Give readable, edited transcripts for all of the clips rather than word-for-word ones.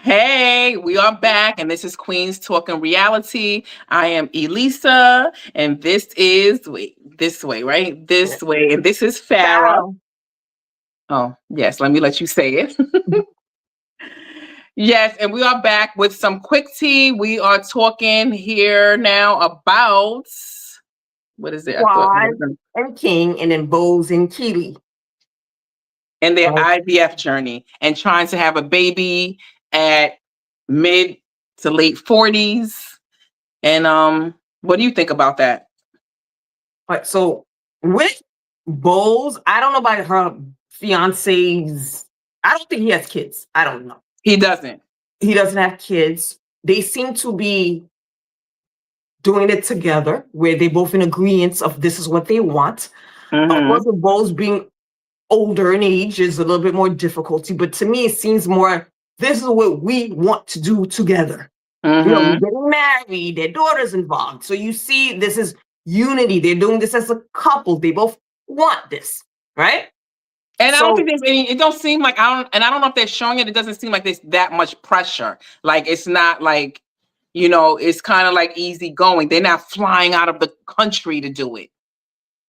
Hey, we are back, and this is Queens Talking Reality. I am Elisa, and this is this way, right? This way, and this is Farah. Wow. Oh, yes, let me let you say it. Yes, and we are back with some quick tea. We are talking here now about what is it? I thought Quad and King, and then Bose and Keely. in their Right. IVF journey and trying to have a baby at mid to late 40s. And what do you think about that? Right. So with Bose, I don't know about her fiance's. I don't think he has kids. I don't know. He doesn't. He doesn't have kids. They seem to be doing it together, where they both in agreement of this is what they want. Of course, Mhm. with Bose being older in age is a little bit more difficulty, but to me, it seems more this is what we want to do together. We're Mhm. getting married, their daughter's involved. So you see, this is unity. They're doing this as a couple. They both want this, right? And I don't think So there's any. It don't seem like I don't know if they're showing it. It doesn't seem like there's that much pressure. Like it's not like, it's kind of like easy going. They're not flying out of the country to do it.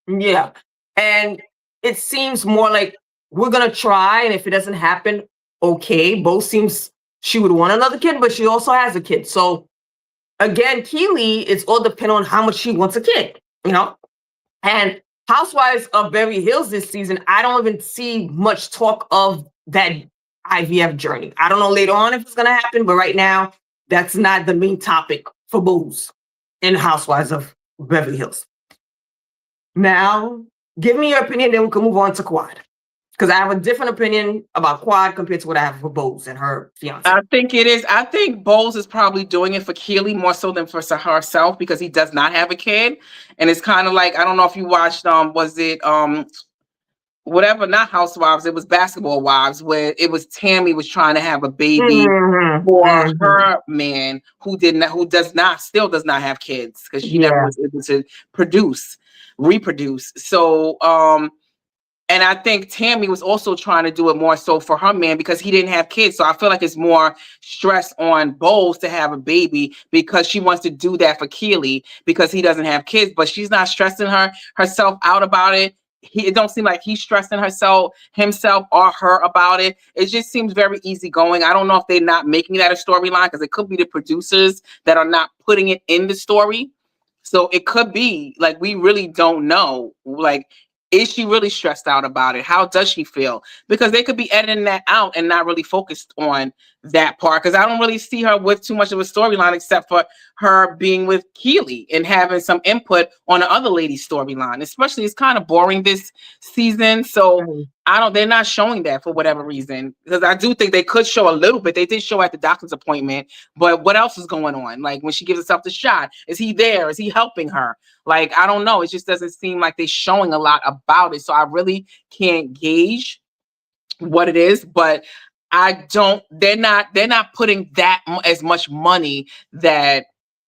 yeah. And it seems more like we're gonna try, and if it doesn't happen, okay. Both seems she would want another kid, but she also has a kid. So again, Keely, it's all dependent on how much she wants a kid, you know? And Housewives of Beverly Hills this season, I don't even see much talk of that IVF journey. I don't know later on if it's going to happen, but right now, that's not the main topic for Booze in Housewives of Beverly Hills. Now, give me your opinion, then we can move on to Quad. Because I have a different opinion about Quad compared to what I have for Bose and her fiance. I think it is. I think Bowles is probably doing it for Keely more so than for herself because he does not have a kid, and it's kind of like I don't know if you watched. Was it whatever, not Housewives, it was Basketball Wives, where it was Tammy was trying to have a baby Mm-hmm. for Mm-hmm. her man who still does not have kids because she never Yeah. was able to reproduce. So, and I think Tammy was also trying to do it more so for her man because he didn't have kids. So I feel like it's more stress on Bowles to have a baby because she wants to do that for Keely because he doesn't have kids, but she's not stressing herself out about it. It don't seem like he's stressing himself or her about it. It just seems very easygoing. I don't know if they're not making that a storyline because it could be the producers that are not putting it in the story. So it could be like we really don't know. Like, is she really stressed out about it? How does she feel? Because they could be editing that out and not really focused on that part. Because I don't really see her with too much of a storyline except for her being with Keely and having some input on the other lady's storyline. Especially, it's kind of boring this season. So they're not showing that for whatever reason. Because I do think they could show a little bit. They did show at the doctor's appointment, but what else is going on? Like when she gives herself the shot, is he there? Is he helping her? Like, I don't know. It just doesn't seem like they're showing a lot about it. So I really can't gauge what it is, but they're not putting as much money that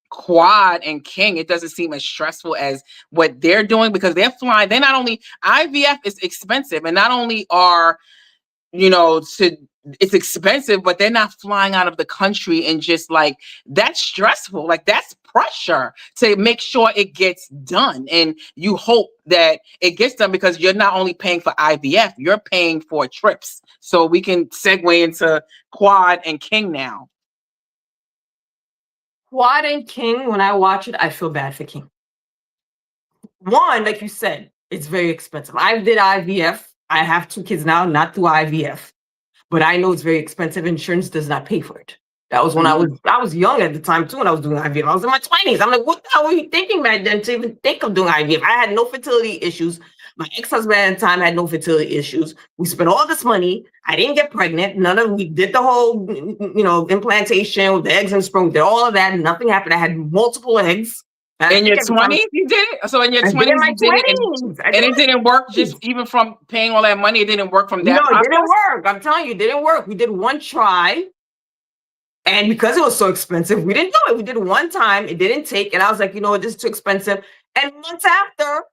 Quad and King, it doesn't seem as stressful as what they're doing because they're flying. They're not only IVF is expensive, and not only are it's expensive, but they're not flying out of the country and just like that's stressful. Like that's pressure to make sure it gets done. And you hope that it gets done because you're not only paying for IVF, you're paying for trips. So we can segue into Quad and King now. Quad and King, when I watch it, I feel bad for King. One, like you said, it's very expensive. I did IVF. I have 2 kids now, not through IVF, but I know it's very expensive. Insurance does not pay for it. That was when Mhm. I was young at the time too when I was doing IVF. I was in my 20s. I'm like, what the hell were you thinking back then to even think of doing IVF? I had no fertility issues. My ex-husband at the time had no fertility issues. We spent all this money. I didn't get pregnant. We did the whole, implantation with the eggs and sperm, did all of that. Nothing happened. I had multiple eggs. And I In your think at the time 20s, you did it. So in your I did it in 20s, my you did it, and 20s. I did and it it in didn't my work. Just 20s. even from paying all that money, it didn't work from No, that it didn't process. work. I'm telling you, it didn't work. We did one try. And because it was so expensive, we didn't do it. We did it one time. It didn't take. And I was like, this is too expensive. And months after,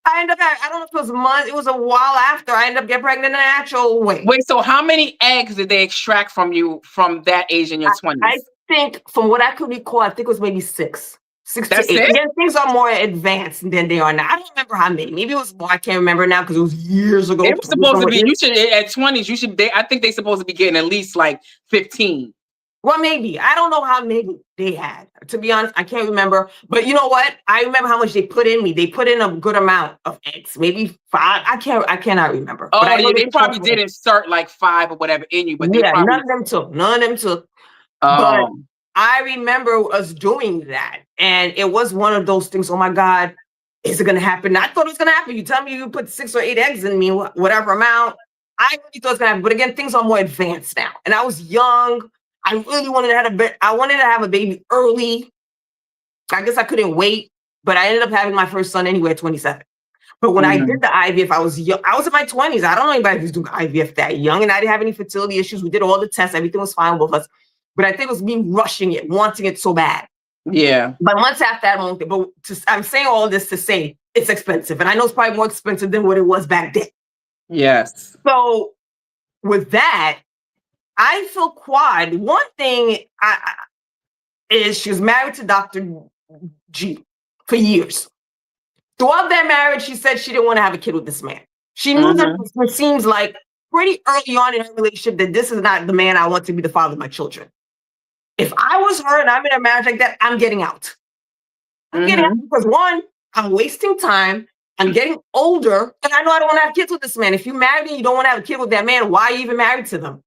I ended up, I don't know if it was months, it was a while after I ended up getting pregnant in the natural way. Wait, so how many eggs did they extract from you from that age in your I 20s? think from what I could recall, I think it was maybe six to That's eight. it? Again, things are more advanced than they are now. I don't remember how many. Maybe it was more. I can't remember now because it was years ago. It was supposed to be, you should, at 20s, you should, I think they're supposed to be getting at least like 15. Well, maybe. I don't know how many they had. To be honest, I can't remember. But you know what? I remember how much they put in me. They put in a good amount of eggs. Maybe 5. I cannot remember. Oh, But I know yeah, they probably did insert like 5 or whatever in you, but they yeah, probably. none of them took. None of them took. But Oh, I remember us doing that. And it was one of those things. Oh my God, is it going to happen? I thought it was going to happen. You tell me you put 6 or 8 eggs in me, whatever amount. I really thought it was going to happen. But again, things are more advanced now. And I was young. I really wanted to have a baby early. I guess I couldn't wait, but I ended up having my first son anyway at 27. But when I did the IVF, I was young. I was in my 20s. I don't know anybody who's doing IVF that young, and I didn't have any fertility issues. We did all the tests. Everything was fine with us. But I think it was me rushing it, wanting it so bad. yeah. But months after that, I'm saying all this to say it's expensive. And I know it's probably more expensive than what it was back then. Yes. So with that, I feel quad. One thing is she was married to Dr. G for years. Throughout that marriage, she said she didn't want to have a kid with this man. She knew that it seems like pretty early on in her relationship that this is not the man I want to be the father of my children. If I was her and I'm in a marriage like that, I'm getting out. I'm getting out because one, I'm wasting time. I'm getting older, and I know I don't want to have kids with this man. If you marry me and you don't want to have a kid with that man, why are you even married to them?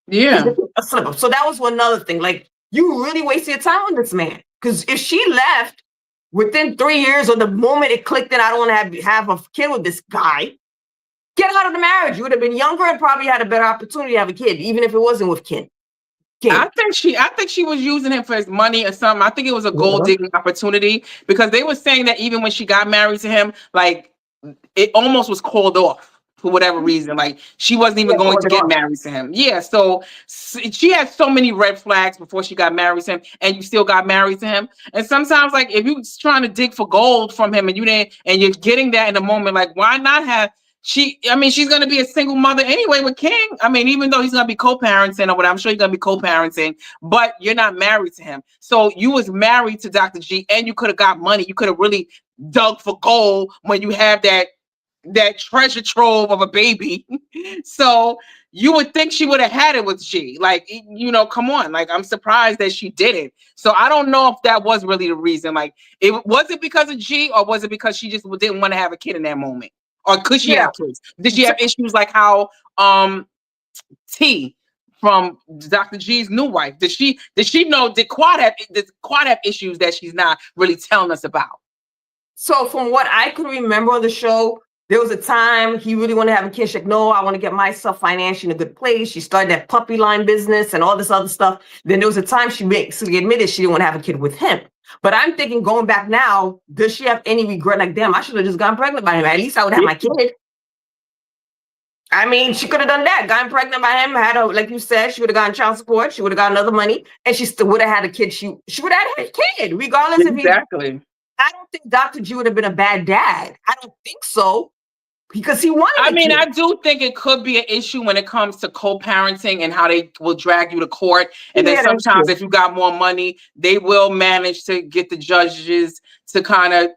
Yeah. A slip up. So that was another thing. Like, you really wasted your time on this man. Because if she left within 3 years or the moment it clicked in, I don't want to have a kid with this guy, get out of the marriage. You would have been younger and probably had a better opportunity to have a kid, even if it wasn't with Ken. I think she was using him for his money or something. I think it was a gold digging opportunity because they were saying that even when she got married to him, like it almost was called off for whatever reason. Like she wasn't even going to get married to him. Yeah, so she had so many red flags before she got married to him, and you still got married to him. And sometimes, like if you're trying to dig for gold from him, and you're getting that in the moment, like why not have? She's going to be a single mother anyway with King. I mean, even though he's going to be co-parenting or whatever, I'm sure he's going to be co-parenting, but you're not married to him. So you was married to Dr. G and you could have got money. You could have really dug for gold when you have that treasure trove of a baby. So you would think she would have had it with G. Like, come on. Like, I'm surprised that she didn't. So I don't know if that was really the reason. Like, was it because of G or was it because she just didn't want to have a kid in that moment? Or could she have kids? Did she have issues like how T from Dr. G's new wife? Did Quad have issues that she's not really telling us about? So from what I could remember on the show, there was a time he really wanted to have a kid. She's like, no, I want to get myself financially in a good place. She started that puppy line business and all this other stuff. Then there was a time she basically admitted she didn't want to have a kid with him. But I'm thinking, going back now, does she have any regret? Like, damn, I should have just gotten pregnant by him. At least I would have my kid. I mean, she could have done that. Gotten pregnant by him, like you said, she would have gotten child support. She would have gotten other money, and she still would have had a kid. She would have had a kid, regardless if exactly. I don't think Dr. G would have been a bad dad. I don't think so. Because he wanted. I mean, I do think it could be an issue when it comes to co-parenting and how they will drag you to court. And then sometimes if you got more money, they will manage to get the judges to kind of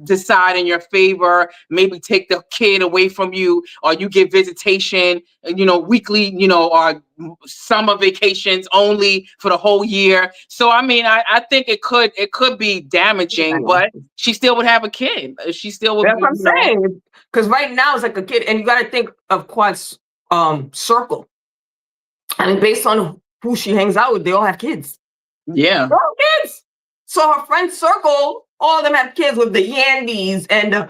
decide in your favor, maybe take the kid away from you, or you get visitation, weekly, or summer vacations only for the whole year. So I mean, I think it could be damaging, but she still would have a kid. She still would. That's what I'm saying. Because right now it's like a kid, and you got to think of Quad's circle. I mean, based on who she hangs out with, they all have kids. Yeah, they all have kids. So her friend circle, all of them have kids with the Yandys and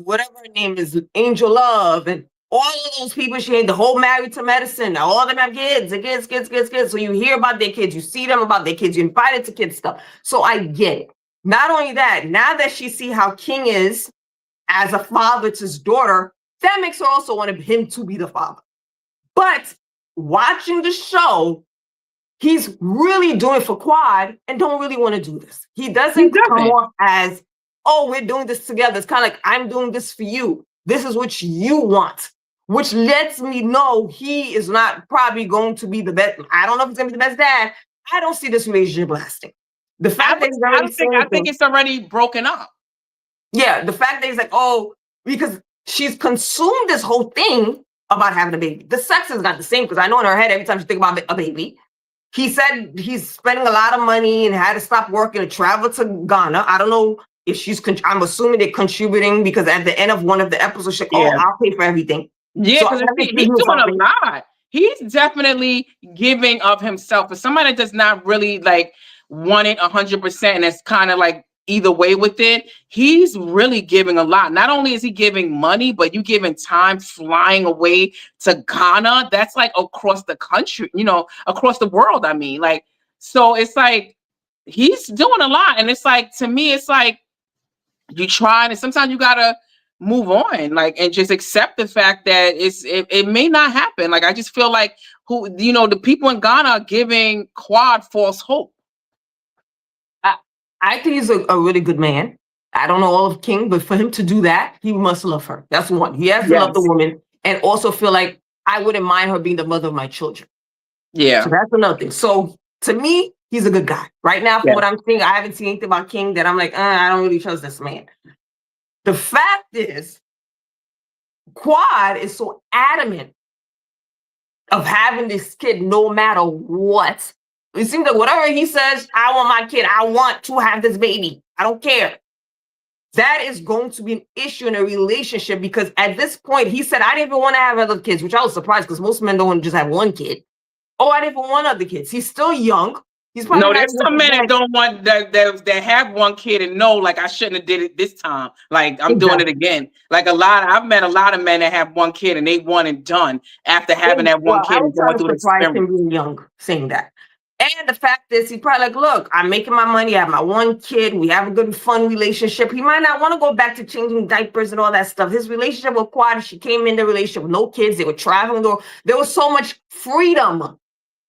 whatever her name is, Angel Love, and all of those people she ain't the whole Married to Medicine. All of them have kids, and kids. So you hear about their kids, you see them about their kids, you invited to kids stuff. So I get it. Not only that, now that she see how King is as a father to his daughter, that makes her also want him to be the father. But watching the show, he's really doing it for Quad and don't really want to do this. He doesn't come off as oh, we're doing this together. It's kind of like, I'm doing this for you. This is what you want, which lets me know he is not probably going to be the best. I don't know if he's going to be the best dad. I don't see this relationship lasting. The fact that he's already saying I think it's already broken up. Yeah, the fact that he's like, oh, because she's consumed this whole thing about having a baby. The sex is not the same, because I know in her head, every time she think about a baby, he said he's spending a lot of money and had to stop working and travel to Ghana. I don't know if she's, I'm assuming they're contributing, because at the end of one of the episodes, she's like, oh, I'll pay for everything. Yeah, because he's doing a lot. He's definitely giving of himself. For somebody that does not really like want it 100%, and it's kind of like either way with it, he's really giving a lot. Not only is he giving money, but you giving time, flying away to Ghana. That's like across the country, you know, across the world. I mean, like, so it's like he's doing a lot. And it's like, to me, it's like you try, and sometimes you gotta move on, like, and just accept the fact that it may not happen. Like, I just feel like the people in Ghana are giving Quad false hope. I think he's a really good man. I don't know all of King, but for him to do that, he must love her. That's one. He has to love the woman, and also feel like, I wouldn't mind her being the mother of my children. Yeah. So that's another thing. So to me, he's a good guy. Right now, for what I'm seeing, I haven't seen anything about King that I'm like, I don't really trust this man. The fact is, Quad is so adamant of having this kid no matter what. It seems like whatever he says, I want my kid. I want to have this baby. I don't care. That is going to be an issue in a relationship, because at this point, he said, I didn't even want to have other kids, which I was surprised, because most men don't want to just have one kid. Oh, I didn't even want other kids. He's still young. He's probably there's some men that don't want that have one kid and know, like, I shouldn't have did it this time. Like, I'm doing it again. Like, I've met a lot of men that have one kid and they want it done after having that one kid and going through the experience. Him being young, saying that. And the fact is, he's probably like, look, I'm making my money. I have my one kid. We have a good, fun relationship. He might not want to go back to changing diapers and all that stuff. His relationship with Quad, she came in the relationship with no kids. They were traveling. There was so much freedom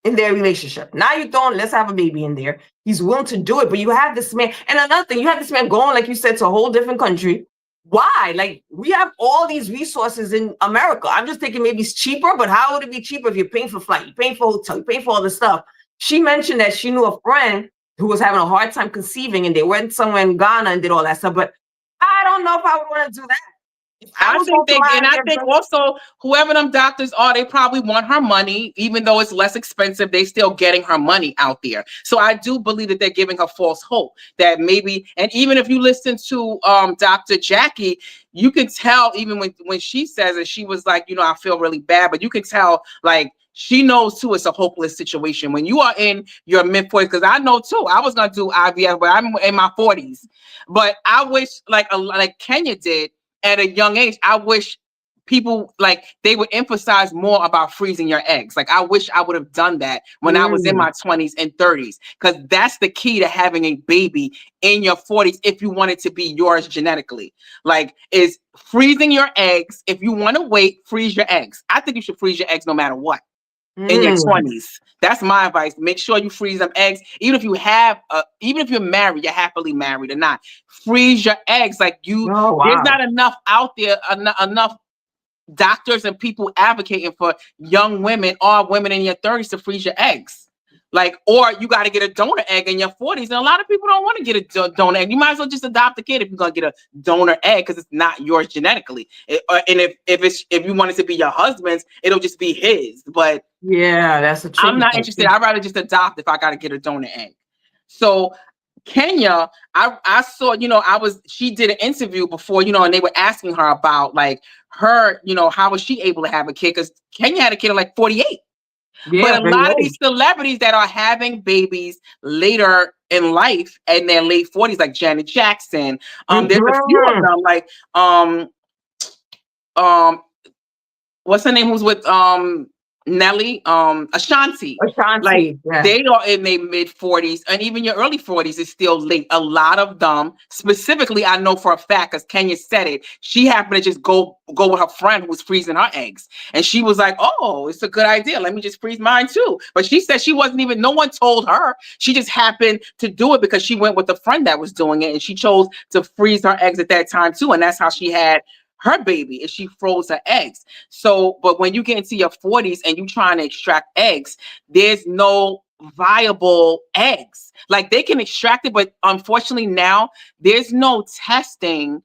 in their relationship. Now you're throwing, let's have a baby in there. He's willing to do it, but you have this man. And another thing, you have this man going, like you said, to a whole different country. Why? Like, we have all these resources in America. I'm just thinking maybe it's cheaper, but how would it be cheaper if you're paying for flight, you're paying for hotel, you're paying for all this stuff? She mentioned that she knew a friend who was having a hard time conceiving, and they went somewhere in Ghana and did all that stuff. But I don't know if I would want to do that. I think also whoever them doctors are, they probably want her money, even though it's less expensive. They still getting her money out there. So I do believe that they're giving her false hope that maybe, and even if you listen to Dr. Jackie, you can tell even when she says it, she was like, I feel really bad, but you can tell, like, she knows too it's a hopeless situation when you are in your mid-40s. Because I know too, I was gonna do IVF, but I'm in my 40s. But I wish, like Kenya did at a young age, I wish people, like, they would emphasize more about freezing your eggs. Like, I wish I would have done that when I was in my 20s and 30s, because that's the key to having a baby in your 40s if you want it to be yours genetically. Like, is freezing your eggs. If you want to wait, freeze your eggs. I think you should freeze your eggs no matter what. In your 20s. That's my advice. Make sure you freeze them eggs. Even if you're married, you're happily married or not, freeze your eggs. Like, there's not enough out there, enough doctors and people advocating for young women or women in your 30s to freeze your eggs. Like, or you got to get a donor egg in your 40s. And a lot of people don't want to get a donor egg. You might as well just adopt a kid if you're going to get a donor egg, because it's not yours genetically. And if you want it to be your husband's, it'll just be his. But yeah, that's a tricky I'm not interested. I'd rather just adopt if I got to get a donor egg. So Kenya, I saw, she did an interview before, and they were asking her about, like, her, how was she able to have a kid? Because Kenya had a kid at like 48. Yeah, but a lot of these celebrities that are having babies later in life in their late 40s, like Janet Jackson, there's a few of them, like what's her name, who's with Nelly, Ashanti. Like Ashanti. Yeah. they are in their mid-40s and even your early 40s is still late. A lot of them, specifically, I know for a fact, because Kenya said it, she happened to just go with her friend who was freezing her eggs. And she was like, oh, it's a good idea. Let me just freeze mine too. But she said she wasn't even, no one told her. She just happened to do it because she went with a friend that was doing it. And she chose to freeze her eggs at that time too. And that's how she had her baby, is she froze her eggs. So, but when you get into your 40s and you trying to extract eggs, there's no viable eggs. Like they can extract it, but unfortunately now there's no testing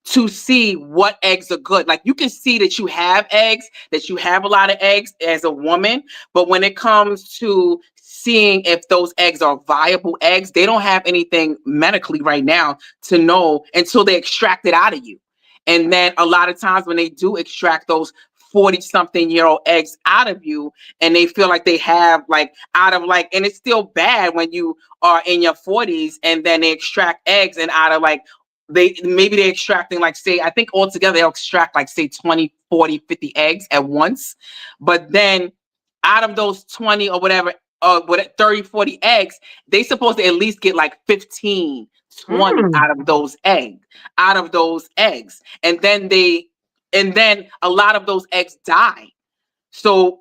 to see what eggs are good. Like you can see that you have eggs, that you have a lot of eggs as a woman, but when it comes to seeing if those eggs are viable eggs, they don't have anything medically right now to know until they extract it out of you. And then a lot of times when they do extract those 40-something-year-old eggs out of you, and they feel like they have like out of like, and it's still bad when you are in your 40s and then they extract eggs and out of like, they're extracting like, say, I think altogether they'll extract like say 20, 40, 50 eggs at once. But then out of those 20 or whatever, 30, 40 eggs, they supposed to at least get like 15, 20 out of those eggs. And then a lot of those eggs die. So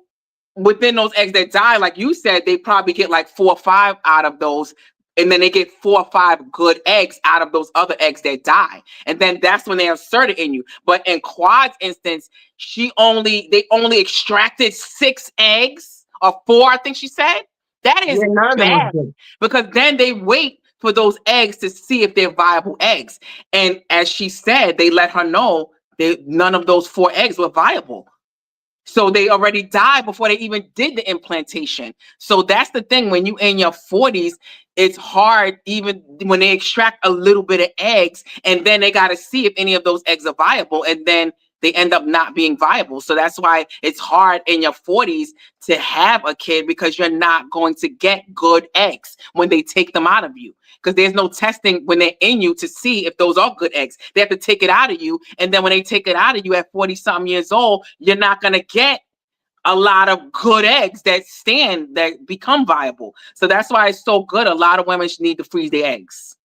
within those eggs that die, like you said, they probably get like 4 or 5 out of those. And then they get 4 or 5 good eggs out of those other eggs that die. And then that's when they insert it in you. But in Quad's instance, they only extracted 6 eggs or 4, I think she said. That is bad because then they wait for those eggs to see if they're viable eggs. And as she said, they let her know that none of those 4 eggs were viable. So they already died before they even did the implantation. So that's the thing. When you in your 40s, it's hard even when they extract a little bit of eggs and then they got to see if any of those eggs are viable. And then they end up not being viable. So that's why it's hard in your 40s to have a kid, because you're not going to get good eggs when they take them out of you, because there's no testing when they're in you to see if those are good eggs. They have to take it out of you. And then when they take it out of you at 40-something years old, you're not going to get a lot of good eggs that become viable. So that's why it's so good. A lot of women need to freeze their eggs.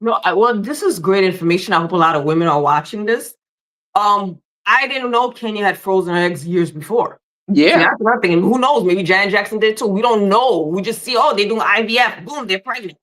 No, well, this is great information. I hope a lot of women are watching this. I didn't know Kenya had frozen eggs years before. Yeah. See, that's what I'm thinking. Who knows? Maybe Janet Jackson did too. We don't know. We just see, oh, they're doing IVF. Boom, they're pregnant.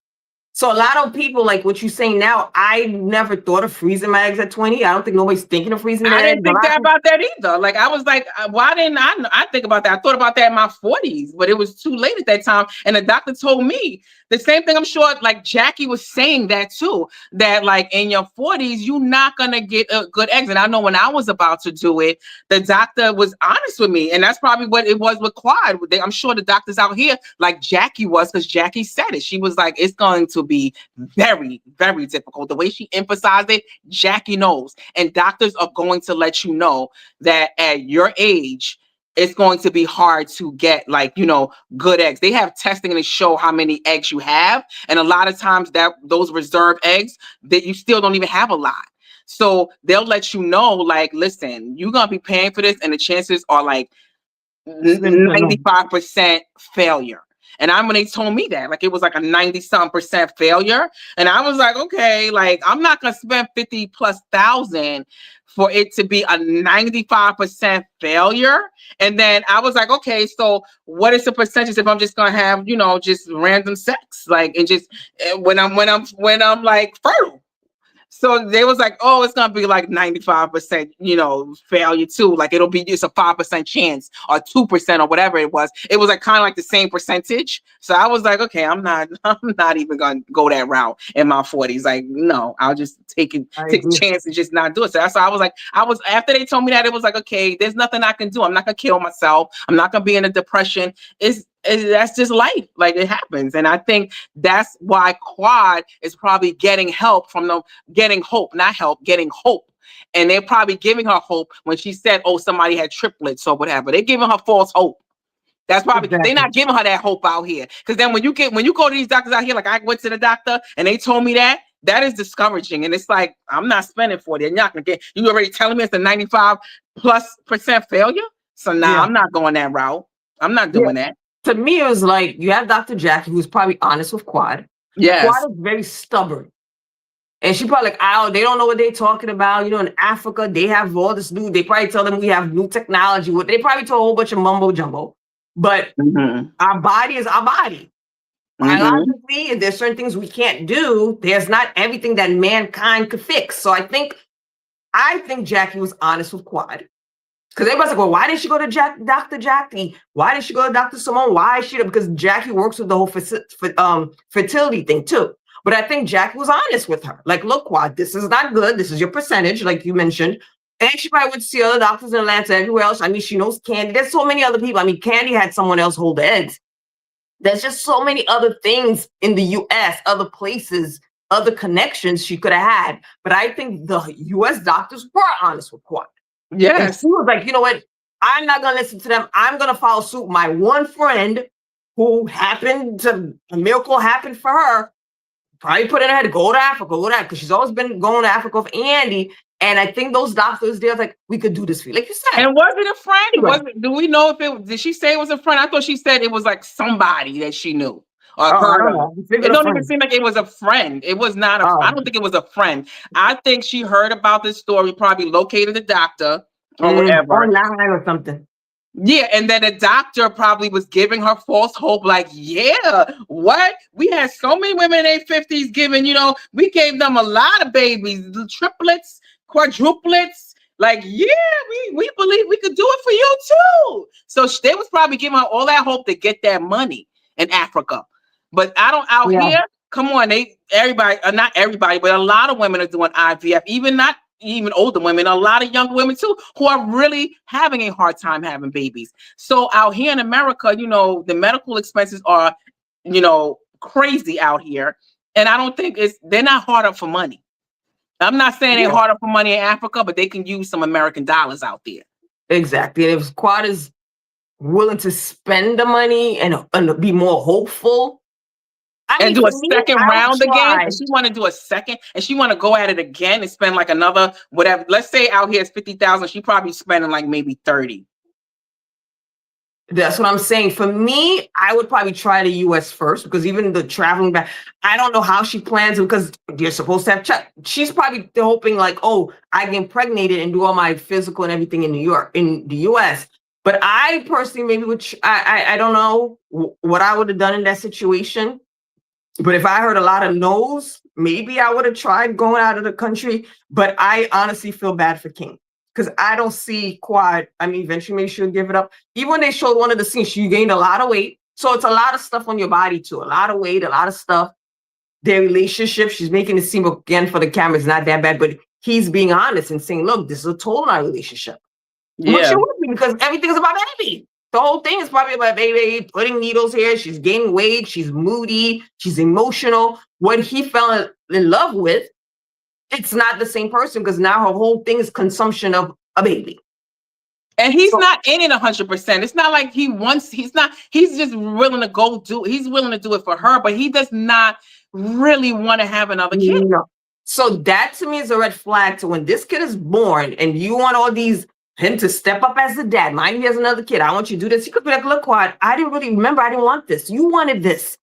So a lot of people, like what you're saying now, I never thought of freezing my eggs at 20. I don't think nobody's thinking of freezing their eggs. I didn't think about that either. Like I was like, why didn't I think about that? I thought about that in my 40s, but it was too late at that time. And the doctor told me the same thing. I'm sure like Jackie was saying that too, that like in your 40s, you're not going to get a good eggs. And I know when I was about to do it, the doctor was honest with me. And that's probably what it was with Quad. I'm sure the doctors out here, like Jackie was, because Jackie said it. She was like, it's going to be very, very difficult. The way she emphasized it, Jackie knows. And doctors are going to let you know that at your age, it's going to be hard to get like, good eggs. They have testing to show how many eggs you have. And a lot of times that those reserve eggs that you still don't even have a lot. So they'll let you know, like, listen, you're going to be paying for this. And the chances are like 95% failure. And when they told me that, like, it was like a 90-some% failure. And I was like, okay, like, I'm not going to spend 50,000+ for it to be a 95% failure. And then I was like, okay, so what is the percentage if I'm just going to have, just random sex, like, and just when I'm like fertile? So they was like, oh, it's going to be like 95%, failure too. Like it'll be just a 5% chance or 2% or whatever it was. It was like kind of like the same percentage. So I was like, okay, I'm not even going to go that route in my 40s. Like, no, I'll just take a chance and just not do it. So that's why I was like, after they told me that, it was like, okay, there's nothing I can do. I'm not going to kill myself. I'm not going to be in a depression. That's just life. Like it happens. And I think that's why Quad is probably getting help from them, getting hope. And they're probably giving her hope when she said, oh, somebody had triplets or whatever. They're giving her false hope. That's probably They're not giving her that hope out here. Because then when you go to these doctors out here, like I went to the doctor and they told me that is discouraging. And it's like, I'm not spending 40. You're not gonna get, you already telling me it's a 95+% failure. So now I'm not going that route. I'm not doing that. To me, it was like you have Dr. Jackie, who's probably honest with Quad. Yes. Quad is very stubborn. And she probably like, oh, they don't know what they're talking about. You know, in Africa, they have all this new, they probably tell them we have new technology. They probably told a whole bunch of mumbo jumbo. But our body is our body. Biologically, and there's certain things we can't do. There's not everything that mankind could fix. So I think Jackie was honest with Quad. Because everybody's like, well, why did she go to Dr. Jackie? Why did she go to Dr. Simone? Why is she? Because Jackie works with the whole fertility thing too. But I think Jackie was honest with her. Like, look, Quad, this is not good. This is your percentage, like you mentioned. And she probably went to see other doctors in Atlanta, everywhere else. I mean, she knows Candy. There's so many other people. I mean, Candy had someone else hold the eggs. There's just so many other things in the U.S., other places, other connections she could have had. But I think the U.S. doctors were honest with Quad. Yes. And she was like, you know what? I'm not going to listen to them. I'm going to follow suit. My one friend who a miracle happened for her, probably put in her head to go to Africa, because she's always been going to Africa with Andy. And I think those doctors, they're like, we could do this for you. Like you said. And was it a friend? Do we know if did she say it was a friend? I thought she said it was like somebody that she knew or heard of. It don't even seem like it was a friend. It was not I don't think it was a friend. I think she heard about this story, probably located the doctor or whatever. Online or something. Yeah, and then the doctor probably was giving her false hope, like, yeah, what? We had so many women in their 50s giving, we gave them a lot of babies, triplets, quadruplets. Like, yeah, we believe we could do it for you too. So they was probably giving her all that hope to get that money in Africa. But out here, come on, everybody, not everybody, but a lot of women are doing IVF, not even older women, a lot of young women too, who are really having a hard time having babies. So out here in America, the medical expenses are, crazy out here. And I don't think they're not hard up for money. I'm not saying they're hard up for money in Africa, but they can use some American dollars out there. Exactly. And if Quad is willing to spend the money and be more hopeful, and do a second round again. And she want to do a second, and she want to go at it again and spend like another whatever. Let's say out here it's 50,000. She probably spending like maybe 30. That's what I'm saying. For me, I would probably try the US first, because even the traveling back, I don't know how she plans it, because you're supposed to have she's probably hoping like, oh, I get impregnated and do all my physical and everything in the US. But I personally maybe would, I don't know what I would have done in that situation. But if I heard a lot of no's, maybe I would have tried going out of the country. But I honestly feel bad for King, because I don't see Quad. I mean, eventually maybe she'll give it up. Even when they showed one of the scenes, she gained a lot of weight. So it's a lot of stuff on your body too. A lot of weight, a lot of stuff. Their relationship, she's making it seem, again, for the camera, it's not that bad. But he's being honest and saying, look, this is a toll on our relationship. Yeah. Which it would be, because everything is about baby. The whole thing is probably about baby, putting needles here. She's gaining weight. She's moody. She's emotional. What he fell in love with, it's not the same person, because now her whole thing is consumption of a baby. And he's not in it 100%. It's not like he's just willing to he's willing to do it for her, but he does not really want to have another kid. No. So that to me is a red flag. So when this kid is born and you want him to step up as the dad, mind he has another kid, I want you to do this. He could be like, look, Quad, I didn't really remember. I didn't want this. You wanted this.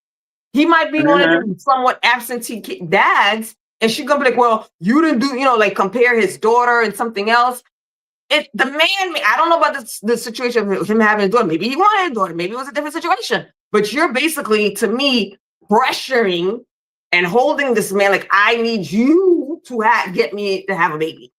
He might be one of the somewhat absentee dads. And she's going to be like, well, you didn't do, like compare his daughter and something else. The man, I don't know about the situation of him having a daughter. Maybe he wanted a daughter. Maybe it was a different situation. But you're basically, to me, pressuring and holding this man like, I need you to get me to have a baby.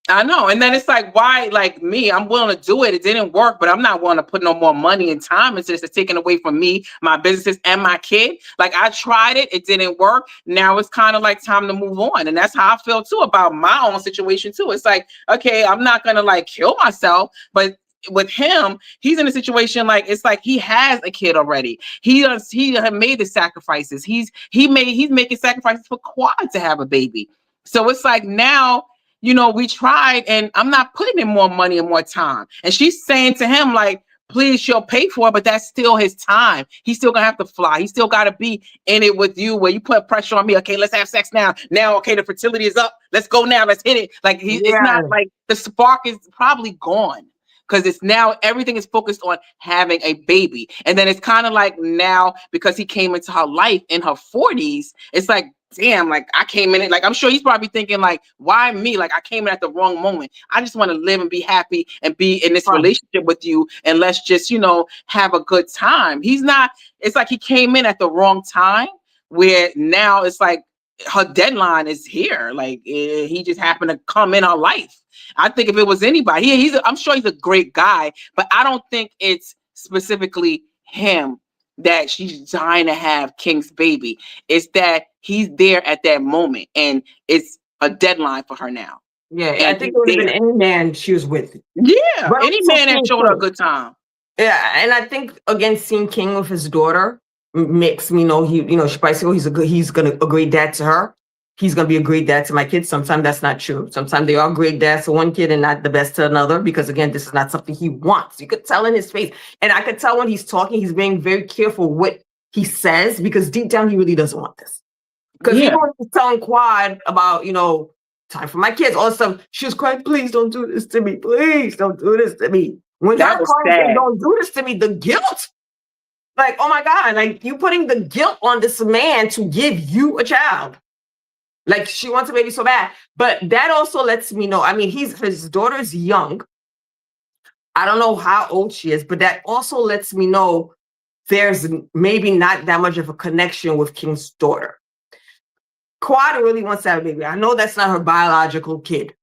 I know. And then it's like, why, like me, I'm willing to do it. It didn't work, but I'm not willing to put no more money and time into this. It's taken away from me, my businesses, and my kid. Like, I tried it. It didn't work. Now it's kind of like time to move on. And that's how I feel too about my own situation too. It's like, okay, I'm not going to like kill myself, but with him, he's in a situation like, it's like he has a kid already. He have made the sacrifices. He's making sacrifices for Quad to have a baby. So it's like, now, we tried, and I'm not putting in more money and more time. And she's saying to him, like, please, she'll pay for it, but that's still his time. He's still gonna have to fly. He's still got to be in it with you, where you put pressure on me. Okay, let's have sex now. Now, okay, the fertility is up. Let's go now. Let's hit it. Like, it's not like the spark is probably gone, because it's now everything is focused on having a baby. And then it's kind of like now, because he came into her life in her 40s, it's like, damn, like I came in it, like I'm sure he's probably thinking like, why me? Like I came in at the wrong moment. I just want to live and be happy and be in this relationship with you, and let's just, you know, have a good time. He's not, it's like he came in at the wrong time, where now it's like her deadline is here. Like he just happened to come in her life. I think if it was anybody, I'm sure he's a great guy, but I don't think it's specifically him that she's trying to have King's baby. It's that he's there at that moment, and it's a deadline for her now. Yeah, and I think it would have been any man she was with. Yeah, But any man that showed her a good time. Yeah, and I think again, seeing King with his daughter makes me know she probably say, oh, he's gonna a great dad to her. He's gonna be a great dad to my kids. Sometimes that's not true. Sometimes they are great dads to one kid and not the best to another, because again, this is not something he wants. You could tell in his face, and I could tell when he's talking, he's being very careful what he says, because deep down he really doesn't want this. Because even when he's telling Quad about, time for my kids, all this stuff, she was crying, please don't do this to me. Please don't do this to me. When that was saying, don't do this to me, the guilt, like, oh my God, like you putting the guilt on this man to give you a child. Like she wants a baby so bad. But that also lets me know, I mean, his daughter is young. I don't know how old she is, but that also lets me know there's maybe not that much of a connection with King's daughter. Quad really wants to have a baby. I know that's not her biological kid.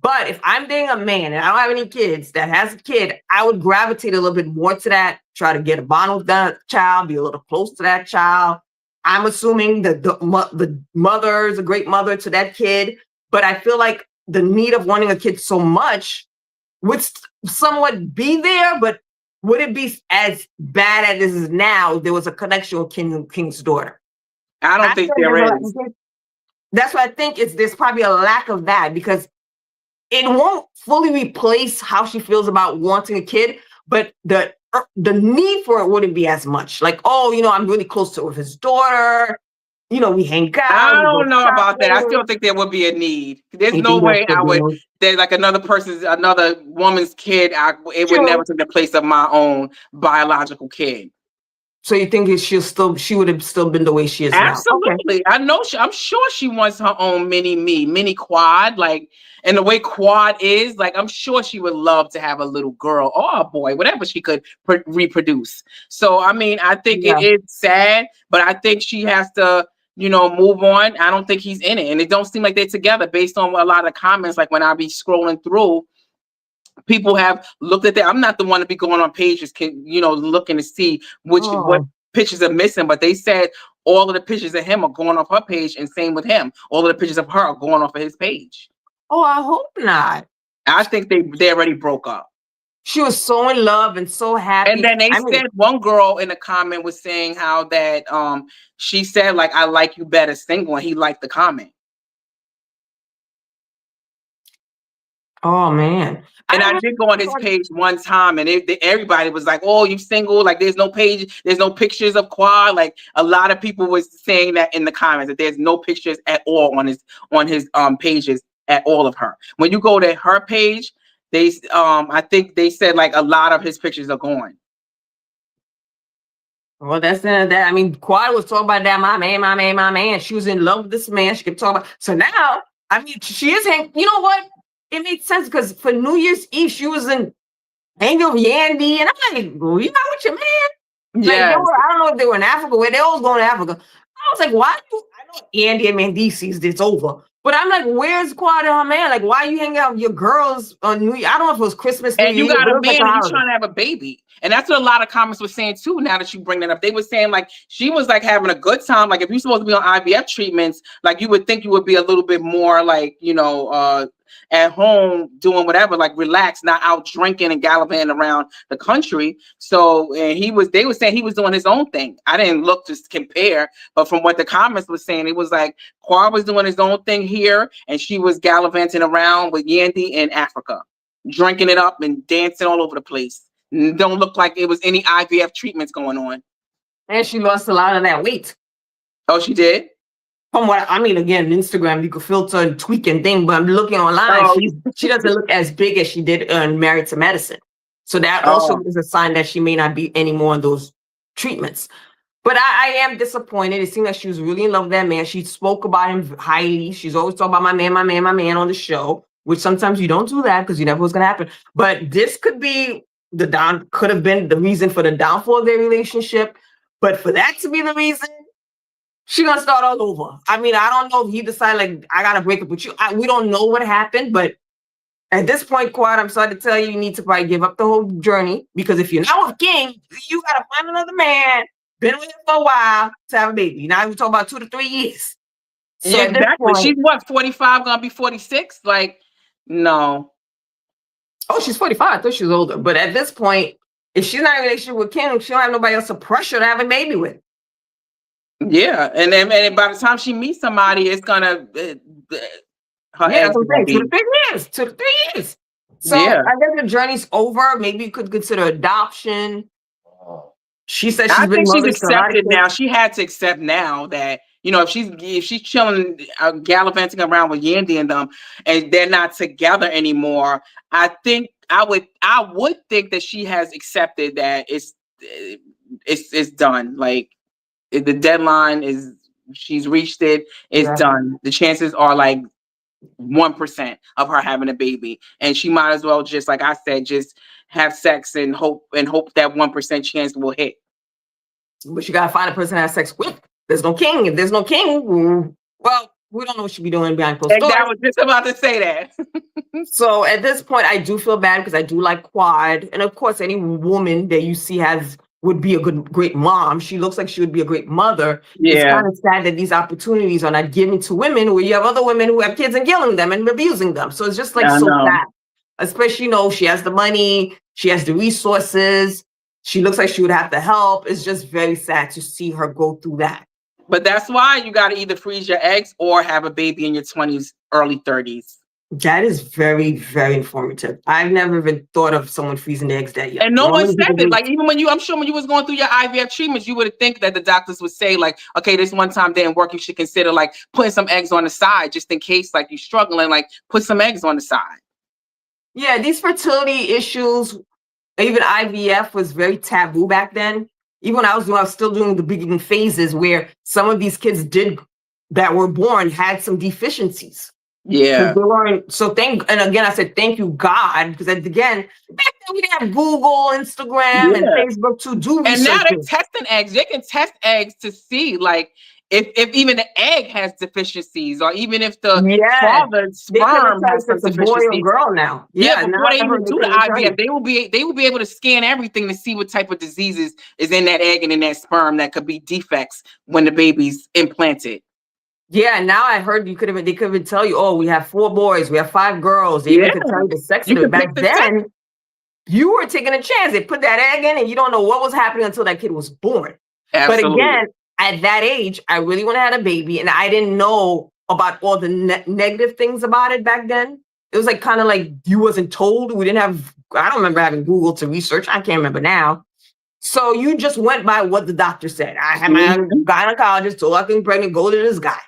But if I'm dating a man and I don't have any kids that has a kid, I would gravitate a little bit more to that, try to get a bond with that child, be a little close to that child. I'm assuming that the mother is a great mother to that kid. But I feel like the need of wanting a kid so much would somewhat be there, but would it be as bad as it is now if there was a connection with King's daughter? I don't think there is. That's what I think there's probably a lack of that, because it won't fully replace how she feels about wanting a kid, but the need for it wouldn't be as much. Like, oh, I'm really close to with his daughter. We hang out. I don't know about that. I still think there would be a need. There's no way there's like another woman's kid. It would never take the place of my own biological kid. So you think she would have still been the way she is now? Absolutely. Okay. I'm sure she wants her own mini Quad, like, and the way Quad is, like, I'm sure she would love to have a little girl or a boy, whatever she could reproduce. So, I mean, I think it is sad, but I think she has to, move on. I don't think he's in it, and it don't seem like they're together based on a lot of comments. Like when I be scrolling through, people have looked at that. I'm not the one to be going on pages, looking to see what pictures are missing, but they said all of the pictures of him are going off her page, and same with him. All of the pictures of her are going off of his page. Oh, I hope not. I think they already broke up. She was so in love and so happy. And then they said one girl in the comment was saying how that she said, like, I like you better single, and he liked the comment. Oh man. And I did go on his page one time, and everybody was like, oh, you single? Like there's no page, there's no pictures of Quad. Like a lot of people was saying that in the comments, that there's no pictures at all on his pages at all of her. When you go to her page, I think they said like a lot of his pictures are gone. Well, that's that. I mean, Quad was talking about that, my man. She was in love with this man. She kept talking about. So now, I mean, she is hanging. You know what? It made sense, because for New Year's Eve, she was hanging with Yandy, and I'm like, well, you not with your man? Yeah. Like, I don't know if they were in Africa. Where they always going to Africa. I was like, why? I know Yandy and Mandy sees this over. But I'm like, where's Quad and her man? Like, why are you hanging out with your girls on New Year? I don't know if it was Christmas. And you got a man and you're trying to have a baby. And that's what a lot of comments were saying too, now that you bring that up. They were saying like she was like having a good time. Like if you're supposed to be on IVF treatments, like you would think you would be a little bit more like, at home doing whatever, like relaxed, not out drinking and gallivanting around the country. So and they were saying he was doing his own thing. I didn't look to compare, but from what the comments was saying, it was like Quad was doing his own thing here, and she was gallivanting around with Yandy in Africa, drinking it up and dancing all over the place. Don't look like it was any IVF treatments going on. And she lost a lot of that weight. Oh, she did? From what I mean, again, Instagram, you could filter and tweak and thing, but I'm looking online. She doesn't look as big as she did in Married to Medicine. So that also is a sign that she may not be anymore on those treatments. But I am disappointed. It seemed like she was really in love with that man. She spoke about him highly. She's always talking about my man, my man, my man on the show, which sometimes you don't do that because you never know what's going to happen. But this could be could have been the reason for the downfall of their relationship. But for that to be the reason, she's going to start all over. I mean, I don't know if he decided, like, I got to break up with you. We don't know what happened, but at this point, Quad, I'm sorry to tell you, you need to probably give up the whole journey, because if you're not with King, you got to find another man, been with him for a while to have a baby. Now we're talking about 2 to 3 years. So yeah, exactly. She's what, 45, gonna be 46? Like, no. Oh, she's 45. I thought she was older. But at this point, if she's not in a relationship with King, she don't have nobody else to pressure to have a baby with. Yeah, and then by the time she meets somebody, it's gonna. Yeah, 2 to 3 years. 2 to 3 years. So yeah. I guess the journey's over. Maybe you could consider adoption. She said she's been. She's accepted now. She had to accept now that, you know, if she's chilling, gallivanting around with Yandy and them, and they're not together anymore, I think I would think that she has accepted that it's done. Like, the deadline is, she's reached it. It's done. The chances are like 1% of her having a baby, and she might as well just, like I said, just have sex and hope that 1% chance will hit. But you gotta find a person to have sex with. There's no King. If there's no King, well, we don't know what she'll be doing behind closed doors. I was just about to say that. So at this point, I do feel bad because I do like Quad, and of course, any woman that you see would be a great mom. She looks like she would be a great mother. Yeah. It's kind of sad that these opportunities are not given to women, where you have other women who have kids and killing them and abusing them. So it's just like so sad. Especially, you know, she has the money, she has the resources, she looks like she would have the help. It's just very sad to see her go through that. But that's why you got to either freeze your eggs or have a baby in your 20s, early 30s. That is very, very informative. I've never even thought of someone freezing the eggs that young. And no one said it. Like, even I'm sure when you was going through your IVF treatments, you would think that the doctors would say, like, okay, this one time didn't work, you should consider like putting some eggs on the side just in case, like, you're struggling, like put some eggs on the side. Yeah, these fertility issues, even IVF was very taboo back then. Even when I was still doing the beginning phases where some of these kids that were born had some deficiencies. Yeah. So and again, I said, thank you, God, because again, back then we didn't have Google, Instagram, and Facebook to do research. And now they're testing eggs. They can test eggs to see, like, if even the egg has deficiencies, or even if the father's sperm has some deficiencies. Boy or girl now. Yeah, before they even do the IVF, they will be able to scan everything to see what type of diseases is in that egg and in that sperm that could be defects when the baby's implanted. Yeah, now I heard they could even tell you, oh, we have 4 boys, we have 5 girls. They even could tell you the sex of it. Back then, you were taking a chance. They put that egg in and you don't know what was happening until that kid was born. Absolutely. But again, at that age, I really want to have a baby, and I didn't know about all the negative things about it back then. It was like kind of like you wasn't told. We didn't have, I don't remember having Google to research. I can't remember now. So you just went by what the doctor said. I had my gynecologist told I couldn't pregnant, go to this guy.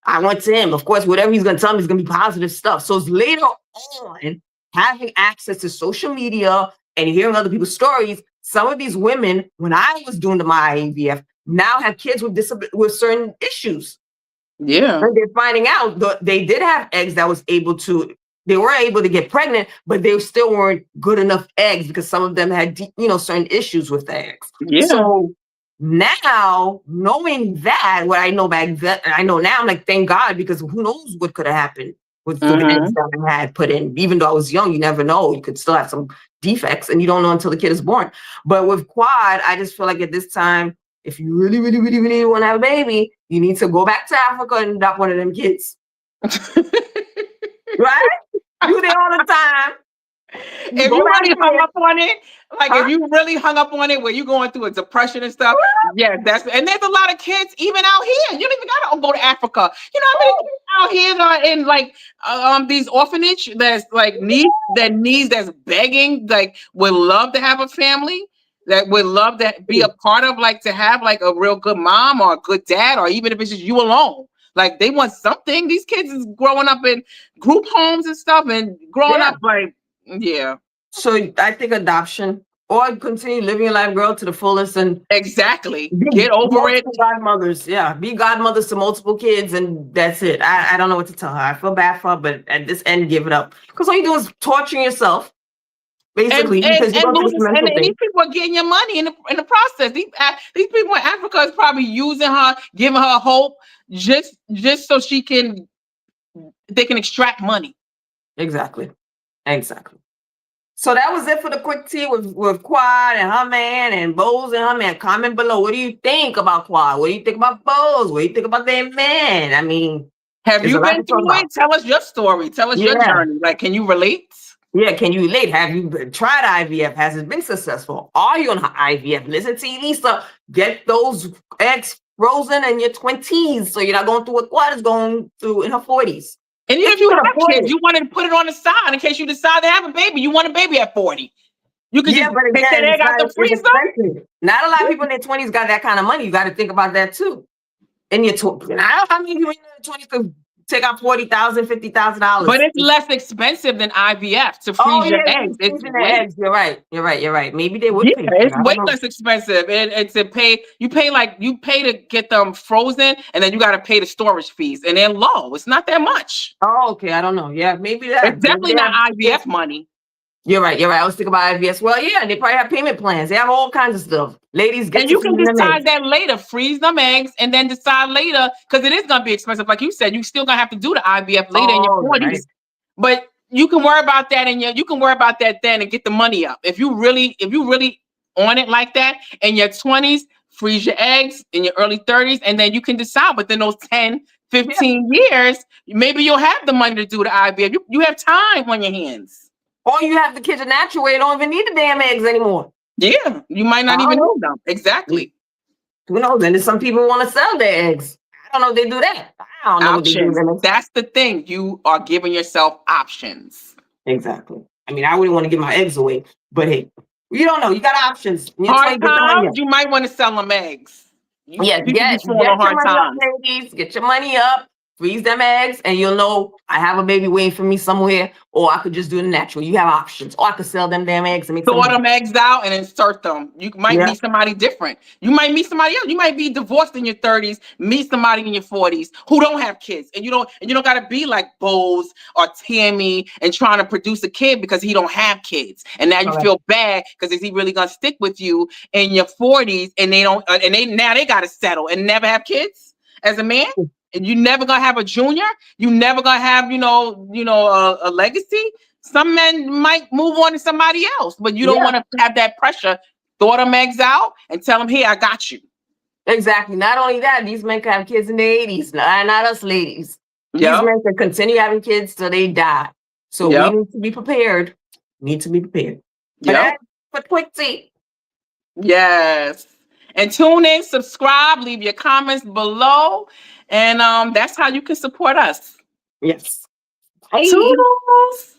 I went to him. Of course, whatever he's going to tell me is going to be positive stuff. So it's later on, having access to social media and hearing other people's stories, some of these women, when I was doing my IVF, now have kids with certain issues. Yeah. And they're finding out that they did have eggs that they were able to get pregnant, but they still weren't good enough eggs because some of them had, certain issues with the eggs. Yeah. So now, knowing that, what I know back then, I know now, I'm like, thank God, because who knows what could have happened with the eggs that I had put in. Even though I was young, you never know. You could still have some defects, and you don't know until the kid is born. But with Quad, I just feel like at this time, if you really, really, really, really want to have a baby, you need to go back to Africa and adopt one of them kids. Right? You there all the time. If you really hung up on it, like if you really hung up on it where you're going through a depression and stuff, yeah, and there's a lot of kids even out here. You don't even gotta go to Africa. You know how many kids out here are in like these orphanage that's like that's begging, like would love to have a family, that would love to be a part of, like to have like a real good mom or a good dad, or even if it's just you alone. Like they want something. These kids is growing up in group homes and stuff and growing up like, yeah. So I think adoption or continue living your life, girl, to the fullest and Exactly. be Get over it. multiple godmothers. Yeah. Be godmothers to multiple kids and that's it. I don't know what to tell her. I feel bad for her, but at this end, give it up. Because all you do is torturing yourself, basically, because you're going through this losing, mental and these thing. people are getting your money in the process. These people in Africa is probably using her, giving her hope, just so they can extract money. Exactly. So that was it for the quick tea with Quad and her man and Bose and her man. Comment below. What do you think about Quad? What do you think about Bose? What do you think about their man? I mean, have you been through it? Tell us your story. Tell us your journey. Like, can you relate? Yeah, can you relate? Have you tried IVF? Has it been successful? Are you on IVF? Listen to Elisa. Get those eggs frozen in your 20s so you're not going through what Quad is going through in her 40s. And if you have kids, you want to put it on the side in case you decide to have a baby. You want a baby at 40. You can just take that egg out the freezer. Not a lot of people in their 20s got that kind of money. You got to think about that too. In your 20s, I don't know how many people in their 20s could take out $40,000, $50,000. But it's less expensive than IVF to freeze your eggs. Eggs. You're right. Maybe they would pay. It's way less expensive. It's you pay to get them frozen, and then you got to pay the storage fees, and they're low. It's not that much. Oh, okay. I don't know. Yeah, maybe that. It's definitely not IVF money. You're right. I was thinking about IVF. Well, yeah, they probably have payment plans. They have all kinds of stuff. Ladies get. And you can decide that later. Freeze them eggs, and then decide later because it is gonna be expensive. Like you said, you still gonna have to do the IVF later in your 40s. Right. But you can worry about that you can worry about that then and get the money up. If you really on it like that in your 20s, freeze your eggs in your early 30s, and then you can decide within those 10, 15 years, maybe you'll have the money to do the IVF. You have time on your hands. Or you have the kids a natural way, you don't even need the damn eggs anymore. Yeah, you might not even know them. Exactly. Who knows? And some people want to sell their eggs. I don't know if they do that. I don't know what they do. That's the thing. You are giving yourself options. Exactly. I mean, I wouldn't want to give my eggs away, but hey, you don't know. You got options. Hard times, you might want to sell them eggs. Get your money up, ladies. Get your money up. Freeze them eggs, and you'll know I have a baby waiting for me somewhere, or I could just do the natural. You have options, or I could sell them damn eggs and make throw them eggs out and insert them. You might meet somebody different. You might meet somebody else. You might be divorced in your 30s, meet somebody in your 40s who don't have kids, and you don't got to be like Bose or Tammy and trying to produce a kid because he don't have kids, and now you feel bad because is he really gonna stick with you in your 40s and they don't, and they got to settle and never have kids as a man. And you never gonna have a junior. You never gonna have, a legacy. Some men might move on to somebody else, but you don't want to have that pressure. Throw them eggs out and tell them, "Hey, I got you." Exactly. Not only that, these men can have kids in their 80s. Not us ladies. These men can continue having kids till they die. So we need to be prepared. For quick tea. Yes. And tune in, subscribe, leave your comments below. And that's how you can support us. Yes. Toodles.